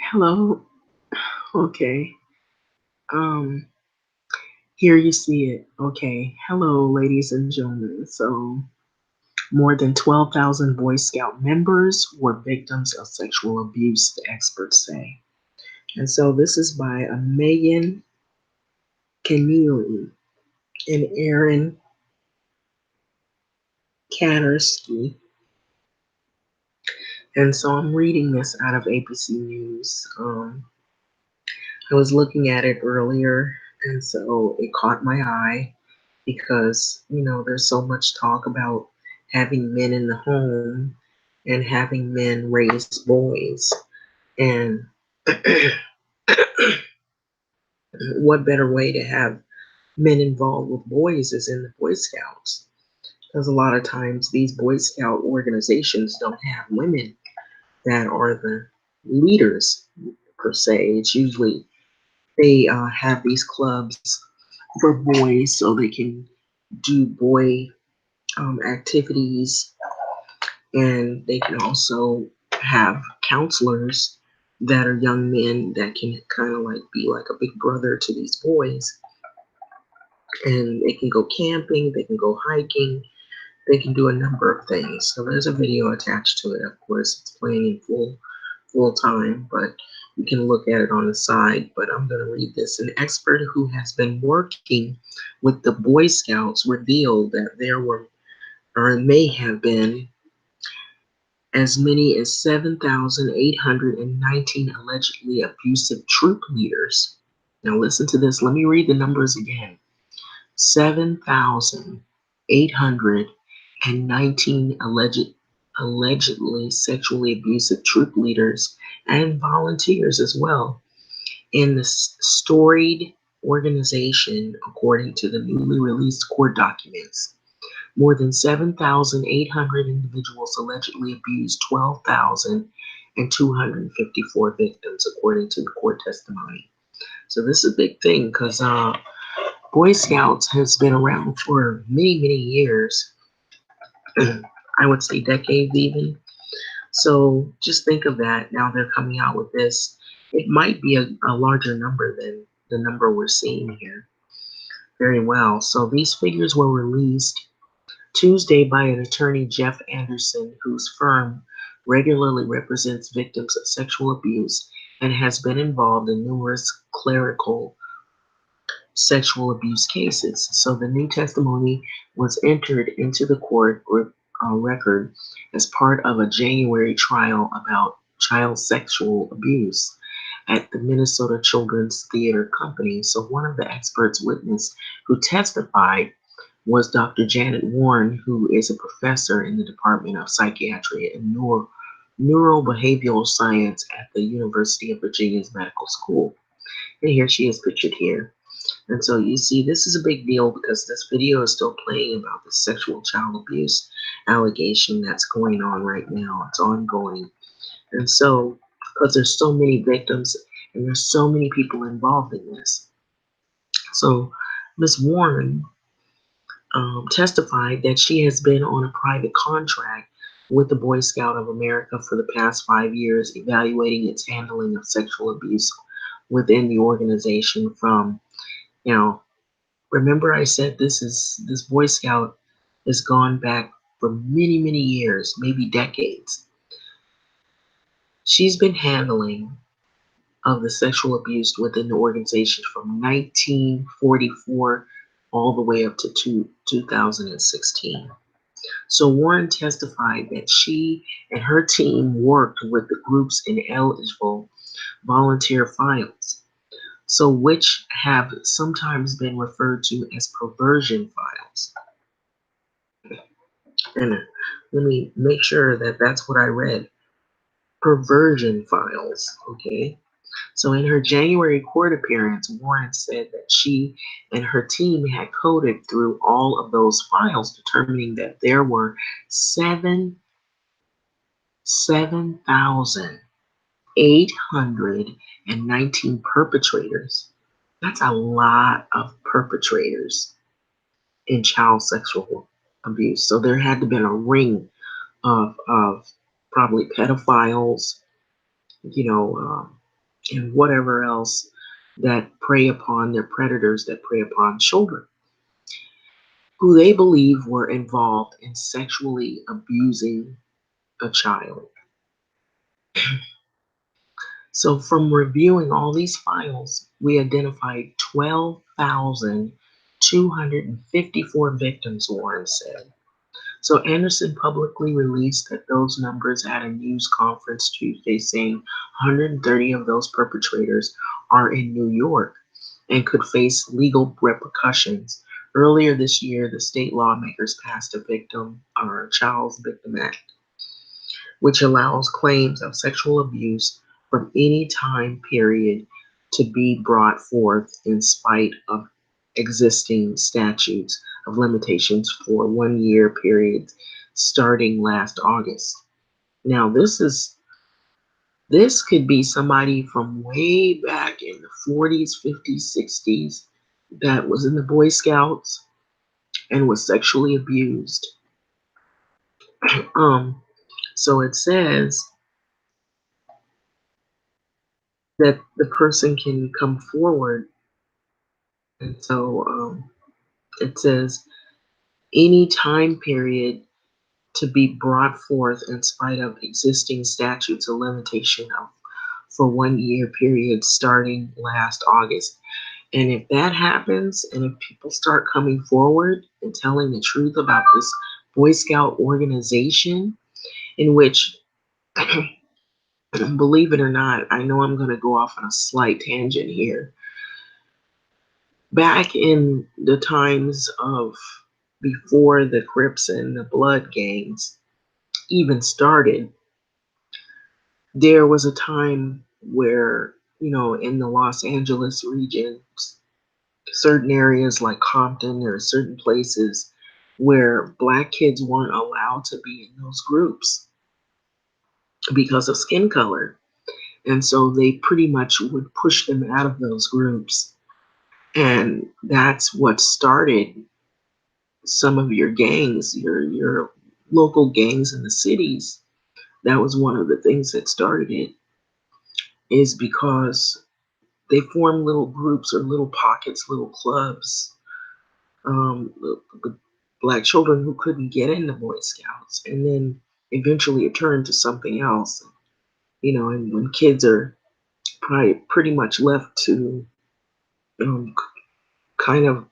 Hello. Okay. Um, Here you see it. Okay. Hello, ladies and gentlemen. So, more than 12,000 Boy Scout members were victims of sexual abuse, the experts say. And so, this is by Megan Keneally and Aaron Katersky. And so, I'm reading this out of ABC News. I was looking at it earlier, and so it caught my eye because there's so much talk about having men in the home and having men raise boys, and what better way to have men involved with boys is in the Boy Scouts, because a lot of times these Boy Scout organizations don't have women that are the leaders per se. It's usually they have these clubs for boys so they can do boy activities, and they can also have counselors that are young men that can kind of like be like a big brother to these boys, and they can go camping, they can go hiking, they can do a number of things. So there's a video attached to it. Of course, it's playing in full time, but you can look at it on the side. But I'm going to read this. An expert who has been working with the Boy Scouts revealed that there were, or may have been, as many as 7,819 allegedly abusive troop leaders. Now, listen to this. Let me read the numbers again. 7,819 allegedly sexually abusive troop leaders and volunteers as well in the storied organization, according to the newly released court documents. More than 7,800 individuals allegedly abused 12,254 victims, according to the court testimony. So this is a big thing because Boy Scouts has been around for many, many years. I would say decades even. So just think of that. Now they're coming out with this. It might be a larger number than the number we're seeing here. Very well. So these figures were released Tuesday by an attorney, Jeff Anderson, whose firm regularly represents victims of sexual abuse and has been involved in numerous clerical sexual abuse cases. So the new testimony was entered into the court record as part of a January trial about child sexual abuse at the Minnesota Children's Theater Company. So one of the experts witness who testified was Dr. Janet Warren, who is a professor in the Department of Psychiatry and Neurobehavioral Science at the University of Virginia's Medical School. And here she is pictured here. And so you see, this is a big deal because this video is still playing about the sexual child abuse allegation that's going on right now. It's ongoing. And so, because there's so many victims and there's so many people involved in this. So, Ms. Warren testified that she has been on a private contract with the Boy Scout of America for the past 5 years, evaluating its handling of sexual abuse within the organization from, you know, remember I said this Boy Scout has gone back for many, many years, maybe decades. She's been handling of the sexual abuse within the organization from 1944 all the way up to 2016. So Warren testified that she and her team worked with the group's ineligible volunteer files, so which have sometimes been referred to as perversion files. And let me make sure that that's what I read. Perversion files, okay? So in her January court appearance, Warren said that she and her team had coded through all of those files, determining that there were 7,819 perpetrators. That's a lot of perpetrators in child sexual abuse. So there had to have been a ring of probably pedophiles, you know, and whatever else that prey upon their predators that prey upon children who they believe were involved in sexually abusing a child. So, from reviewing all these files, we identified 12,254 victims, Warren said. So, Anderson publicly released that those numbers at a news conference Tuesday, saying 130 of those perpetrators are in New York and could face legal repercussions. Earlier this year, the state lawmakers passed a victim or Child Victim Act, which allows claims of sexual abuse from any time period to be brought forth in spite of existing statutes of limitations for 1 year periods starting last August. Now this could be somebody from way back in the 40s, 50s, 60s that was in the Boy Scouts and was sexually abused. Um, so it says that the person can come forward. And so it says any time period to be brought forth in spite of existing statutes of limitation of for 1 year period starting last August. And if that happens, and if people start coming forward and telling the truth about this Boy Scout organization, in which, believe it or not, I know I'm going to go off on a slight tangent here. Back in the times of before the Crips and the Blood gangs even started, there was a time where, in the Los Angeles region, certain areas like Compton, there are certain places where Black kids weren't allowed to be in those groups because of skin color. And so they pretty much would push them out of those groups. And that's what started some of your gangs, your local gangs in the cities. That was one of the things that started it, is because they formed little groups or little pockets, little clubs, with Black children who couldn't get into Boy Scouts, and then eventually it turned to something else. And when kids are probably pretty much left to um, kind of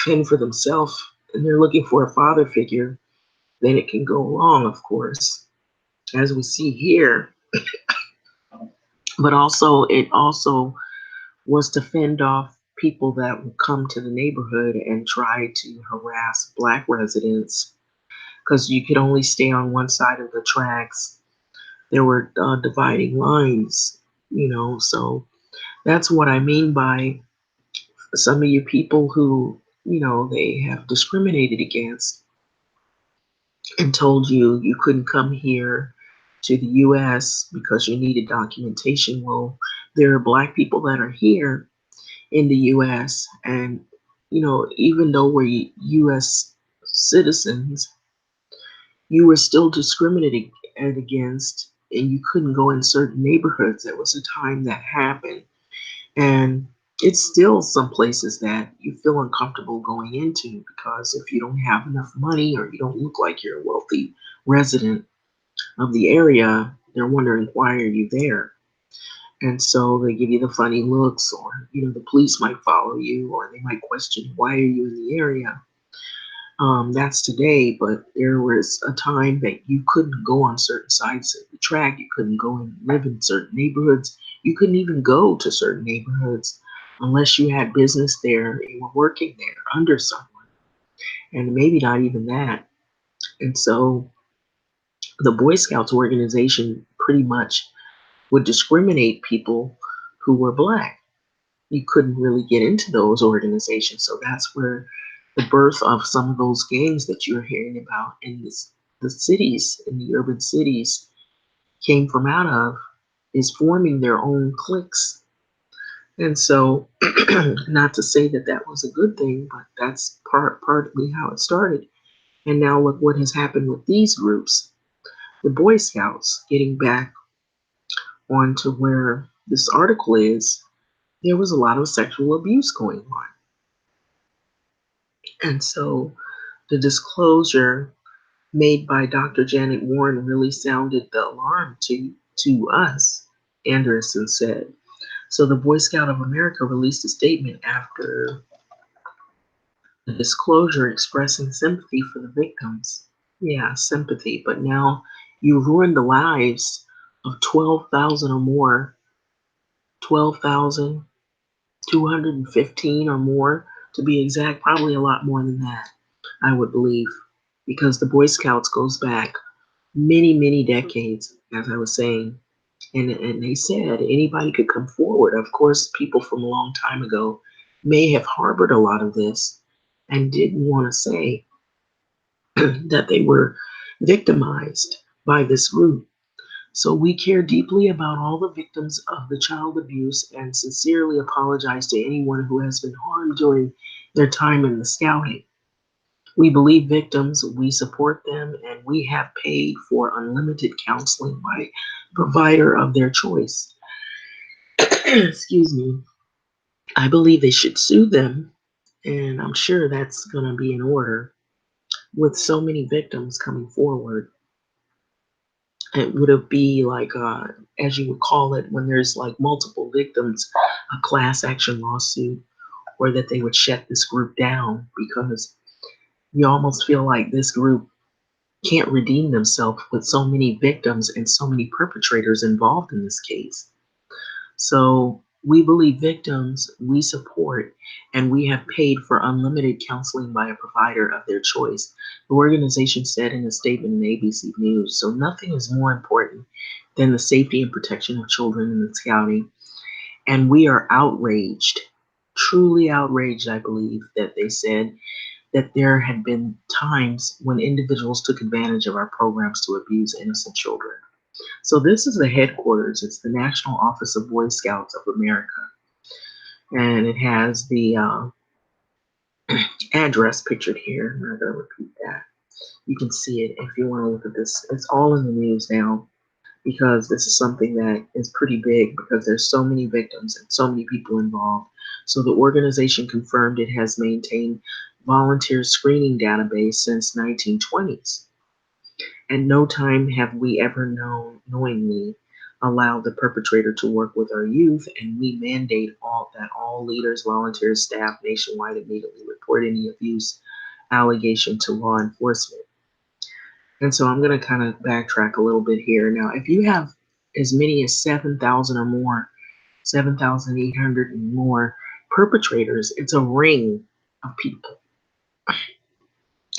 fend for themselves, and they're looking for a father figure, then it can go wrong, of course, as we see here. But also, it also was to fend off people that would come to the neighborhood and try to harass Black residents, because you could only stay on one side of the tracks. There were dividing lines, so that's what I mean by some of you people who, they have discriminated against and told you couldn't come here to the US because you needed documentation. Well, there are Black people that are here in the US, and even though we're US citizens, you were still discriminated against, and you couldn't go in certain neighborhoods. There was a time that happened, and it's still some places that you feel uncomfortable going into, because if you don't have enough money or you don't look like you're a wealthy resident of the area, they're wondering, why are you there? And so they give you the funny looks, or the police might follow you, or they might question, why are you in the area? That's today, but there was a time that you couldn't go on certain sides of the track. You couldn't go and live in certain neighborhoods. You couldn't even go to certain neighborhoods unless you had business there, you were working there under someone, and maybe not even that. And so the Boy Scouts organization pretty much would discriminate people who were Black. You couldn't really get into those organizations. So that's where the birth of some of those gangs that you're hearing about in the cities, in the urban cities, came from out of, is forming their own cliques. And so, not to say that that was a good thing, but that's partly how it started. And now look what has happened with these groups, the Boy Scouts, getting back onto where this article is there was a lot of sexual abuse going on. And so the disclosure made by Dr. Janet Warren really sounded the alarm to us, Anderson said. So the Boy Scout of America released a statement after the disclosure expressing sympathy for the victims. Yeah, sympathy, but now you ruined the lives of 12,000 or more, 12,215 or more to be exact, probably a lot more than that, I would believe, because the Boy Scouts goes back many, many decades, as I was saying. And they said anybody could come forward. Of course, people from a long time ago may have harbored a lot of this and didn't want to say that they were victimized by this group. So we care deeply about all the victims of the child abuse and sincerely apologize to anyone who has been harmed during their time in the scouting. We believe victims, we support them, and we have paid for unlimited counseling by provider of their choice. Excuse me. I believe they should sue them, and I'm sure that's going to be in order. With so many victims coming forward, it would be like, as you would call it, when there's like multiple victims, a class action lawsuit, or that they would shut this group down because you almost feel like this group can't redeem themselves with so many victims and so many perpetrators involved in this case. So we believe victims, we support, and we have paid for unlimited counseling by a provider of their choice. The organization said in a statement in ABC News. So nothing is more important than the safety and protection of children in the scouting. And we are outraged, truly outraged, I believe, that they said that there had been times when individuals took advantage of our programs to abuse innocent children. So this is the headquarters. It's the National Office of Boy Scouts of America. And it has the address pictured here. I'm not going to repeat that. You can see it if you want to look at this. It's all in the news now because this is something that is pretty big because there's so many victims and so many people involved. So the organization confirmed it has maintained volunteer screening database since 1920s. And no time have we ever knowingly allowed the perpetrator to work with our youth, and we mandate that all leaders, volunteers, staff nationwide immediately report any abuse allegation to law enforcement. And so I'm going to kind of backtrack a little bit here. Now, if you have as many as 7,000 or more, 7,800 and more perpetrators, it's a ring of people.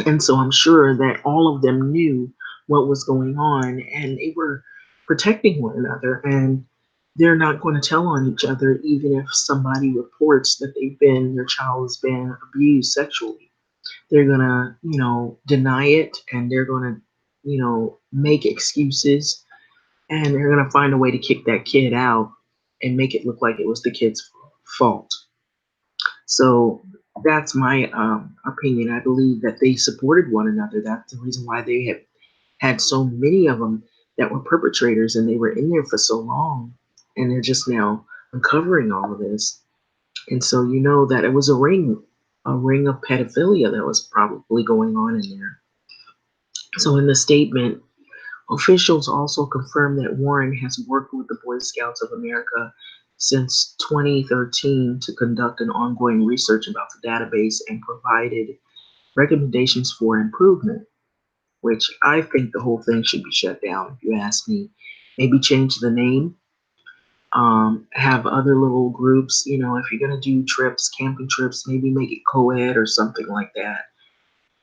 And so I'm sure that all of them knew what was going on and they were protecting one another, and they're not going to tell on each other even if somebody reports that their child has been abused sexually. They're going to, deny it, and they're going to, make excuses, and they're going to find a way to kick that kid out and make it look like it was the kid's fault. So that's my opinion. I believe that they supported one another. That's the reason why they have had so many of them that were perpetrators, and they were in there for so long, and they're just now uncovering all of this. And so you know that it was a ring of pedophilia that was probably going on in there. So in the statement, officials also confirmed that Warren has worked with the Boy Scouts of America since 2013 to conduct an ongoing research about the database and provided recommendations for improvement, which I think the whole thing should be shut down, if you ask me. Maybe change the name, have other little groups, if you're going to do trips, camping trips, maybe make it co-ed or something like that.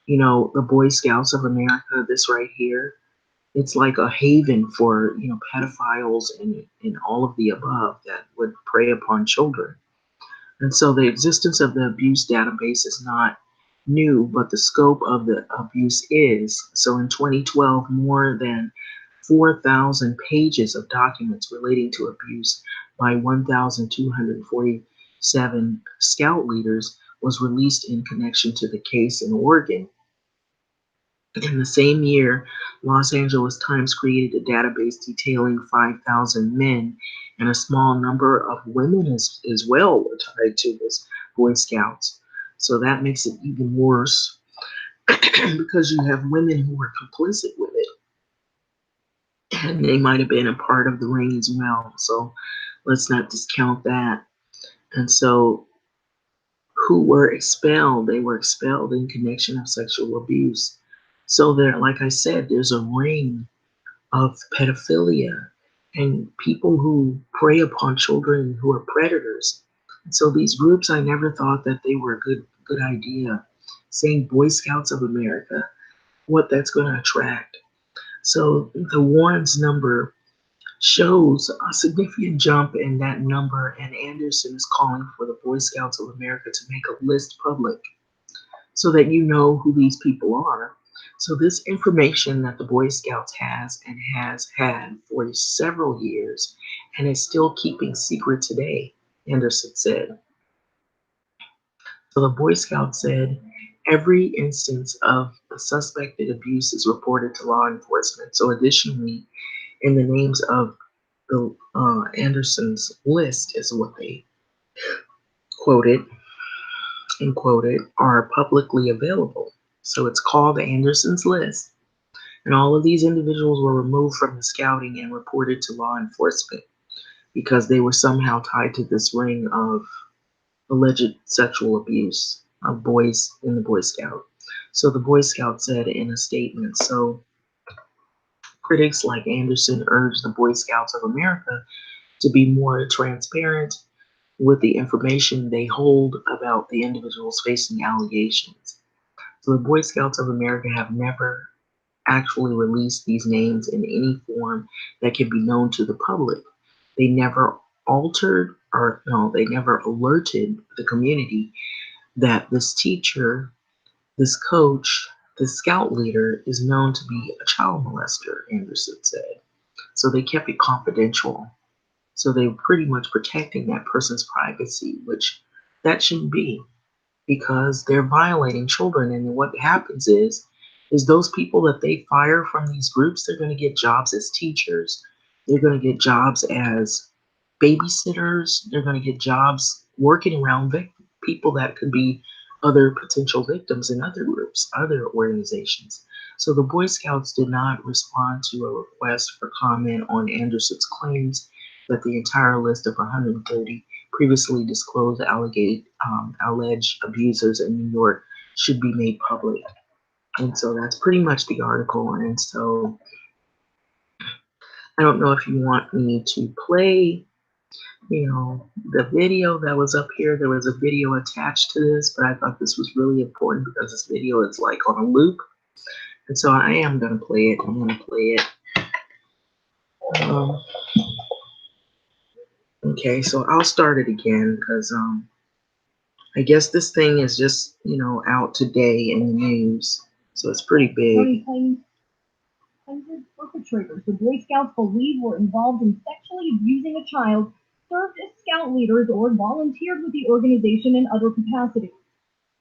The Boy Scouts of America, this right here, it's like a haven for pedophiles and all of the above that would prey upon children. And so the existence of the abuse database is not new, but the scope of the abuse is. So in 2012, more than 4,000 pages of documents relating to abuse by 1,247 scout leaders was released in connection to the case in Oregon. In the same year, Los Angeles Times created a database detailing 5,000 men, and a small number of women as well were tied to this Boy Scouts. So that makes it even worse because you have women who were complicit with it, and they might have been a part of the ring as well. So let's not discount that. And so, who were expelled? They were expelled in connection of sexual abuse. So there, like I said, there's a ring of pedophilia and people who prey upon children who are predators. And so these groups, I never thought that they were a good idea. Saying Boy Scouts of America, what that's going to attract. So the Warrens number shows a significant jump in that number, and Anderson is calling for the Boy Scouts of America to make a list public so that you know who these people are. So this information that the Boy Scouts has and has had for several years and is still keeping secret today, Anderson said. So the Boy Scouts said every instance of the suspected abuse is reported to law enforcement. So additionally, in the names of the Anderson's list is what they quoted and quoted are publicly available. So it's called Anderson's List. And all of these individuals were removed from the scouting and reported to law enforcement because they were somehow tied to this ring of alleged sexual abuse of boys in the Boy Scout. So the Boy Scout said in a statement, so critics like Anderson urged the Boy Scouts of America to be more transparent with the information they hold about the individuals facing allegations. So the Boy Scouts of America have never actually released these names in any form that can be known to the public. They never altered or no, they never alerted the community that this teacher, this coach, this scout leader is known to be a child molester, Anderson said. So they kept it confidential. So they were pretty much protecting that person's privacy, which that shouldn't be because they're violating children. And what happens is those people that they fire from these groups, they're going to get jobs as teachers. They're going to get jobs as babysitters. They're going to get jobs working around people that could be other potential victims in other groups, other organizations. So the Boy Scouts did not respond to a request for comment on Anderson's claims that the entire list of 130 previously disclosed alleged abusers in New York should be made public. And so that's pretty much the article. And so I don't know if you want me to play, the video that was up here. There was a video attached to this, but I thought this was really important because this video is like on a loop. And so I am going to play it. I'm going to play it. Okay, so I'll start it again because I guess this thing is just, out today in the news. So it's pretty big. 100 perpetrators the Boy Scouts believe were involved in sexually abusing a child served as scout leaders or volunteered with the organization in other capacities.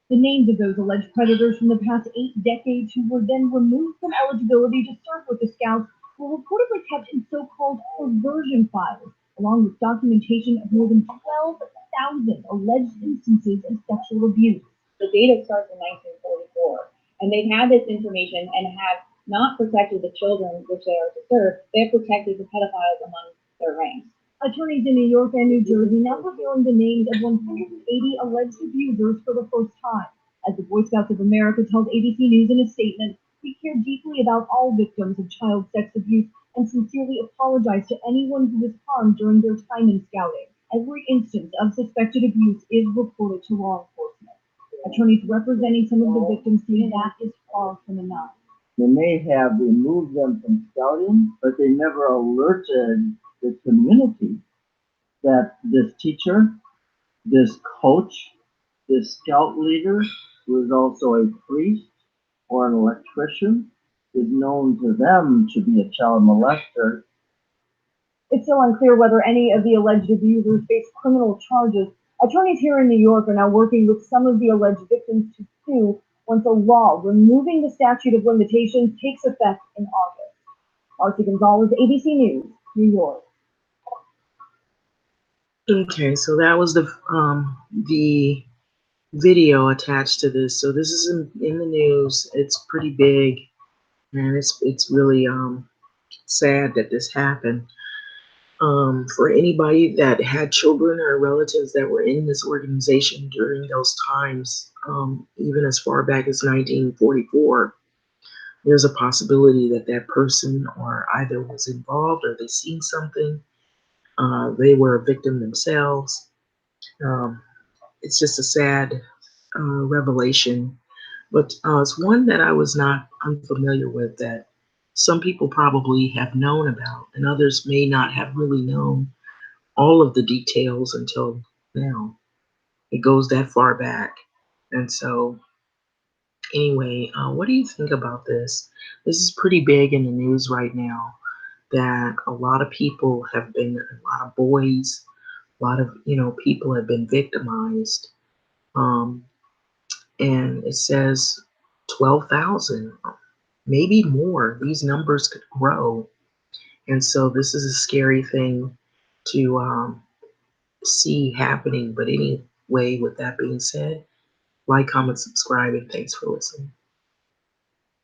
The names of those alleged predators from the past 8 decades who were then removed from eligibility to serve with the Scouts were reportedly kept in so-called perversion files, along with documentation of more than 12,000 alleged instances of sexual abuse. The data starts in 1944, and they've had this information and have not protected the children which they are to serve, they have protected the pedophiles among their ranks. Attorneys in New York and New Jersey now revealing the names of 180 alleged abusers for the first time. As the Boy Scouts of America told ABC News in a statement, we care deeply about all victims of child sex abuse and sincerely apologize to anyone who was harmed during their time in scouting. Every instance of suspected abuse is reported to law enforcement. Attorneys representing some of the victims say that is far from enough. They may have removed them from scouting, but they never alerted the community that this teacher, this coach, this scout leader, who is also a priest or an electrician, is known to them to be a child molester. It's still unclear whether any of the alleged abusers face criminal charges. Attorneys here in New York are now working with some of the alleged victims to sue once a law removing the statute of limitations takes effect in August. Marcy Gonzalez, ABC News, New York. Okay, so that was the video attached to this. So this is in the news. It's pretty big, and it's really sad that this happened. For anybody that had children or relatives that were in this organization during those times, even as far back as 1944, there's a possibility that that person or either was involved or they seen something. They were a victim themselves. Um, it's just a sad revelation, but it's one that I was not unfamiliar with, that some people probably have known about, and others may not have really known all of the details until now. It goes that far back. And so, anyway, what do you think about this? This is pretty big in the news right now, that a lot of people have been, a lot of boys, a lot of, people have been victimized. Um, and it says 12,000, maybe more. These numbers could grow. And so this is a scary thing to see happening. But anyway, with that being said, like, comment, subscribe, and thanks for listening.